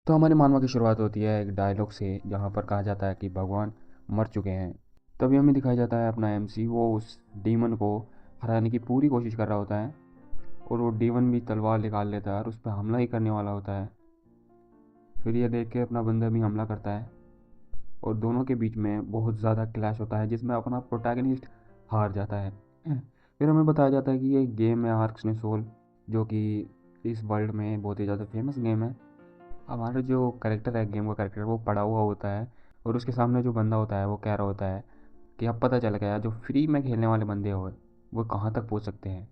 तो हमारी मानवा की शुरुआत होती है एक डायलॉग से, जहाँ पर कहा जाता है कि भगवान मर चुके हैं। तभी हमें दिखाया जाता है अपना एमसी, वो उस डीमन को हराने की पूरी कोशिश कर रहा होता है, और वो डीमन भी तलवार निकाल लेता है और उस पर हमला ही करने वाला होता है। फिर ये देख के अपना बंदा भी हमला करता है, और दोनों के बीच में बहुत ज़्यादा क्लैश होता है, जिसमें अपना प्रोटैगनिस्ट हार जाता है। फिर हमें बताया जाता है कि ये गेम है आर्क्स ने सोल, जो कि इस वर्ल्ड में बहुत ही ज़्यादा फेमस गेम है। हमारा जो कैरेक्टर है, गेम का कैरेक्टर, वो पड़ा हुआ होता है, और उसके सामने जो बंदा होता है वो कह रहा होता है कि अब पता चल गया जो फ्री में खेलने वाले बंदे हो वो कहाँ तक पहुँच सकते हैं।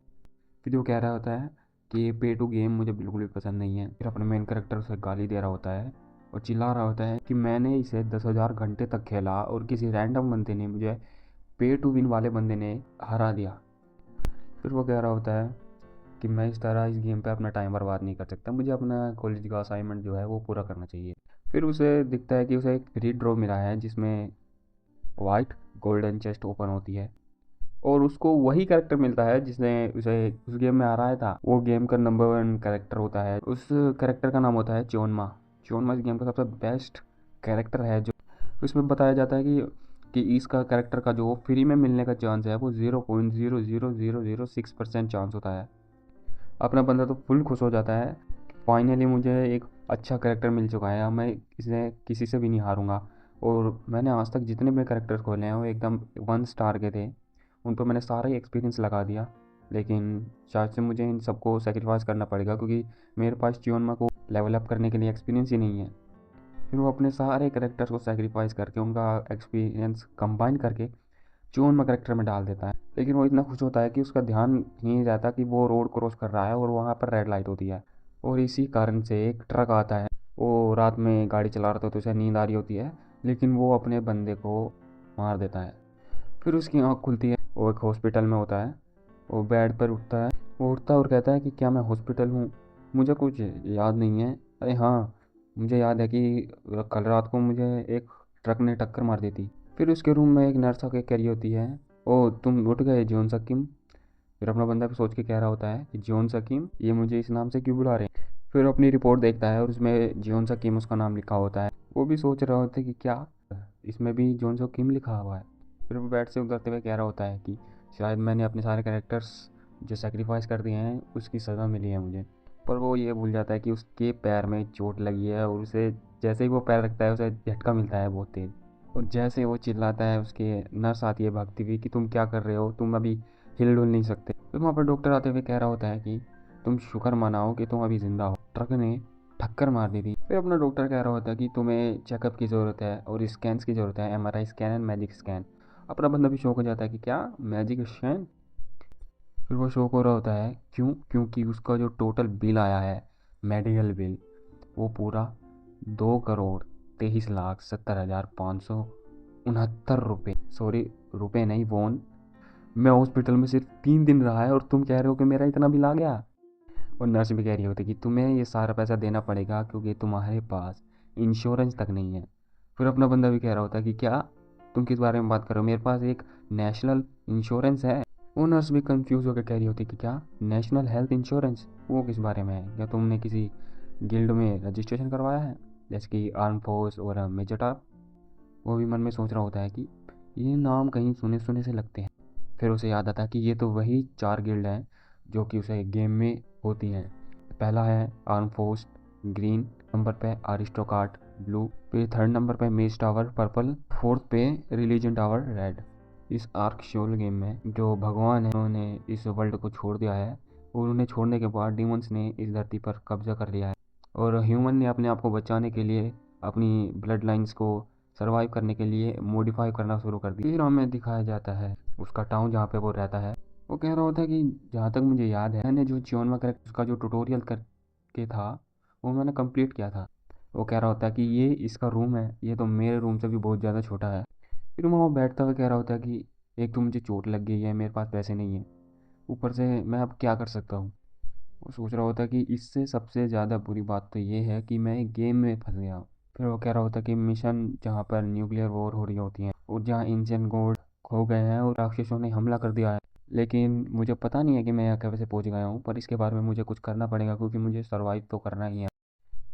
फिर वो कह रहा होता है कि ये पे टू गेम मुझे बिल्कुल भी पसंद नहीं है। फिर अपने मेन कैरेक्टर उसे गाली दे रहा होता है और चिल्ला रहा होता है कि मैंने इसे 10,000 घंटे तक खेला और किसी रैंडम बंदे ने मुझे पे टू विन वाले बंदे ने हरा दिया। फिर वो कह रहा होता है कि मैं इस तरह इस गेम पे अपना टाइम बर्बाद नहीं कर सकता, मुझे अपना कॉलेज का असाइनमेंट जो है वो पूरा करना चाहिए। फिर उसे दिखता है कि उसे एक फ्री ड्रॉ मिला है, जिसमें वाइट गोल्डन चेस्ट ओपन होती है, और उसको वही कैरेक्टर मिलता है जिसने उसे उस गेम में हराया था। वो गेम का नंबर वन कैरेक्टर होता है, उस कैरेक्टर का नाम होता है चोनमा। चोनमा इस गेम का सबसे बेस्ट कैरेक्टर है। जो उसमें बताया जाता है कि इसका कैरेक्टर का जो फ्री में मिलने का चांस है वो 0.00006% चांस होता है। अपना बंदा तो फुल खुश हो जाता है, फाइनली मुझे एक अच्छा कैरेक्टर मिल चुका है, अब मैं इसे किसी से भी नहीं हारूंगा। और मैंने आज तक जितने भी कैरेक्टर्स खोले हैं वो एकदम 1 स्टार के थे, उन पर मैंने सारा ही एक्सपीरियंस लगा दिया। लेकिन शायद से मुझे इन सबको सेक्रीफाइस करना पड़ेगा, क्योंकि मेरे पास चियोनमा को लेवल अप करने के लिए एक्सपीरियंस ही नहीं है। फिर वो अपने सारे कैरेक्टर्स को सेक्रीफाइस करके उनका एक्सपीरियंस कंबाइन करके चियोनमा कैरेक्टर में डाल देता है। लेकिन वो इतना खुश होता है कि उसका ध्यान नहीं रहता कि वो रोड क्रॉस कर रहा है और वहाँ पर रेड लाइट होती है, और इसी कारण से एक ट्रक आता है। वो रात में गाड़ी चला रहा था तो उसे नींद आ रही होती है, लेकिन वो अपने बंदे को मार देता है। फिर उसकी आँख खुलती है, वो एक हॉस्पिटल में होता है। वो बेड पर उठता है, वो उठता है और कहता है कि क्या मैं हॉस्पिटल हूँ, मुझे कुछ याद नहीं है। अरे हाँ, मुझे याद है कि कल रात को मुझे एक ट्रक ने टक्कर मार दी थी। फिर उसके रूम में एक नर्स आके कह रही होती है, ओ तुम उठ गए जॉन सकीम। फिर अपना बंदा भी सोच के कह रहा होता है कि जॉन सकीम, ये मुझे इस नाम से क्यों बुला रहे हैं। फिर अपनी रिपोर्ट देखता है और उसमें जॉन सकीम उसका नाम लिखा होता है। वो भी सोच रहा होता है कि क्या इसमें भी जॉन सकीम लिखा हुआ है। फिर वो बेड से उतरते हुए कह रहा होता है कि शायद मैंने अपने सारे कैरेक्टर्स जो सेक्रीफाइस कर दिए हैं उसकी सज़ा मिली है मुझे। पर वो ये भूल जाता है कि उसके पैर में चोट लगी है, और उसे जैसे ही वो पैर रखता है उसे झटका मिलता है बहुत तेज़। और जैसे ही वो चिल्लाता है, उसके नर्स आती है भागती हुई कि तुम क्या कर रहे हो, तुम अभी हिल डुल नहीं सकते। फिर वहाँ पर डॉक्टर आते हुए कह रहा होता है कि तुम शुक्र मनाओ कि तुम अभी ज़िंदा हो, ट्रक ने टक्कर मार दी थी। फिर अपना डॉक्टर कह रहा होता है कि तुम्हें चेकअप की ज़रूरत है और स्कैन्स की ज़रूरत है, MRI scan and magic scan. अपना बंदा भी शौक हो जाता है कि क्या मैजिक स्कैन। फिर वो शौक हो रहा होता है, क्यों? क्योंकि उसका जो टोटल बिल आया है, मेडिकल बिल, वो पूरा 2,23,70,569 रुपये, सॉरी रुपये नहीं, वोन। मैं हॉस्पिटल में सिर्फ 3 दिन रहा है और तुम कह रहे हो कि मेरा इतना बिल आ गया। और नर्स भी कह रही होती कि तुम्हें ये सारा पैसा देना पड़ेगा क्योंकि तुम्हारे पास इंश्योरेंस तक नहीं है। फिर अपना बंदा भी कह रहा होता है कि क्या तुम किस बारे में बात कर रहे हो, मेरे पास एक नेशनल इंश्योरेंस है। वो नर्स भी कंफ्यूज होकर कह रही होती कि क्या नेशनल हेल्थ इंश्योरेंस, वो किस बारे में है? क्या तुमने किसी गिल्ड में रजिस्ट्रेशन करवाया है, जैसे कि आर्म फोर्स और मेजर? वो भी मन में सोच रहा होता है कि ये नाम कहीं सुने सुने से लगते हैं। फिर उसे याद आता है कि ये तो वही 4 गिल्ड हैं जो कि उसे गेम में होती हैं। पहला है आर्म फोर्स ग्रीन, नंबर पे अरिस्टोकार्ट ब्लू, फिर थर्ड नंबर पे मेज टावर पर्पल, फोर्थ पे रिलीजन टावर रेड। इस आर्क शोल गेम में जो भगवान है उन्होंने इस वर्ल्ड को छोड़ दिया है, और उन्हें छोड़ने के बाद डीमंस ने इस धरती पर कब्जा कर लिया है, और ह्यूमन ने अपने आप को बचाने के लिए अपनी ब्लड लाइन्स को सर्वाइव करने के लिए मॉडिफाई करना शुरू कर दिया। फिर हमें दिखाया जाता है उसका टाउन जहाँ पे वो रहता है। वो कह रहा होता है कि जहाँ तक मुझे याद है, मैंने जो चियोनमा करेक्ट उसका जो ट्यूटोरियल करके था वो मैंने कंप्लीट किया था। वो कह रहा होता है कि ये इसका रूम है, ये तो मेरे रूम से भी बहुत ज़्यादा छोटा है। फिर मैं वो बैठता हुआ कह रहा होता है कि एक तो मुझे चोट लग गई है, मेरे पास पैसे नहीं है, ऊपर से मैं अब क्या कर सकता हूँ। वो सोच रहा होता कि इससे सबसे ज़्यादा बुरी बात तो ये है कि मैं एक गेम में फंस गया हूँ। फिर वो कह रहा होता कि मिशन जहाँ पर न्यूक्लियर वॉर हो रही होती हैं और जहाँ एंशिएंट गॉड खो गए हैं और राक्षसों ने हमला कर दिया है, लेकिन मुझे पता नहीं है कि मैं यहाँ कैसे पहुँच गया हूँ, पर इसके बारे में मुझे कुछ करना पड़ेगा क्योंकि मुझे सर्वाइव तो करना ही है।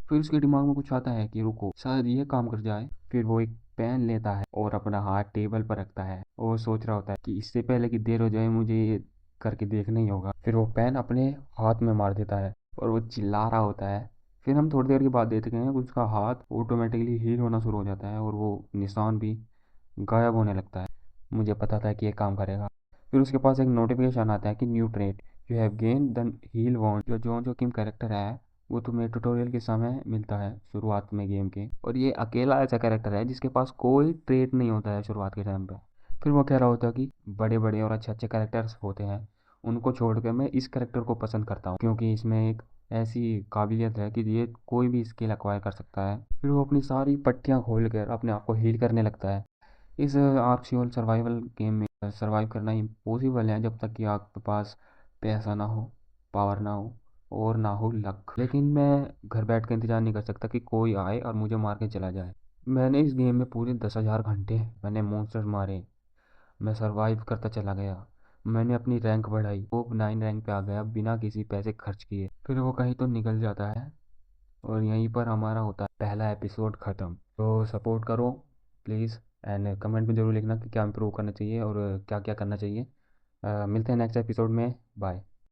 फिर उसके दिमाग में कुछ आता है कि रुको शायद ये काम कर जाए। फिर वो एक पेन लेता है और अपना हाथ टेबल पर रखता है और सोच रहा होता है कि इससे पहले कि देर हो जाए मुझे ये करके देखना ही होगा। फिर वो पेन अपने हाथ में मार देता है और वो चिल्ला रहा होता है। फिर हम थोड़ी देर के बाद देखते हैं कि उसका हाथ ऑटोमेटिकली हील होना शुरू हो जाता है और वो निशान भी गायब होने लगता है। मुझे पता था कि ये काम करेगा। फिर उसके पास एक नोटिफिकेशन आता है कि new trade you have gain the heal wand. जो जॉन जोकिम कैरेक्टर है वो तुम्हें ट्यूटोरियल के समय मिलता है शुरुआत में गेम के, और ये अकेला ऐसा कैरेक्टर है जिसके पास कोई ट्रेड नहीं होता है शुरुआत के टाइम पे। फिर वो कह रहा होता है कि बड़े बड़े और अच्छे अच्छे कैरेक्टर्स होते हैं, उनको छोड़कर मैं इस कैरेक्टर को पसंद करता हूँ क्योंकि इसमें एक ऐसी काबिलियत है कि ये कोई भी स्किल एक्वायर कर सकता है। फिर वो अपनी सारी पट्टियाँ खोल कर अपने आप को हील करने लगता है। इस आर्क सियोल सर्वाइवल गेम में सर्वाइव करना इम्पॉसिबल है जब तक कि आपके पास पैसा ना हो, पावर ना हो और ना हो लक। लेकिन मैं घर बैठ कर इंतज़ार नहीं कर सकता कि कोई आए और मुझे मार के चला जाए। मैंने इस गेम में पूरे 10,000 घंटे मैंने मॉन्स्टर्स मारे। मैं सरवाइव करता चला गया। मैंने अपनी रैंक बढ़ाई, वो 9 रैंक पे आ गया बिना किसी पैसे खर्च किए। फिर वो कहीं तो निकल जाता है और यहीं पर हमारा होता है पहला एपिसोड ख़त्म। तो सपोर्ट करो प्लीज़, एंड कमेंट में ज़रूर लिखना कि क्या इम्प्रूव करना चाहिए और क्या क्या करना चाहिए। मिलते हैं नेक्स्ट एपिसोड में। बाय।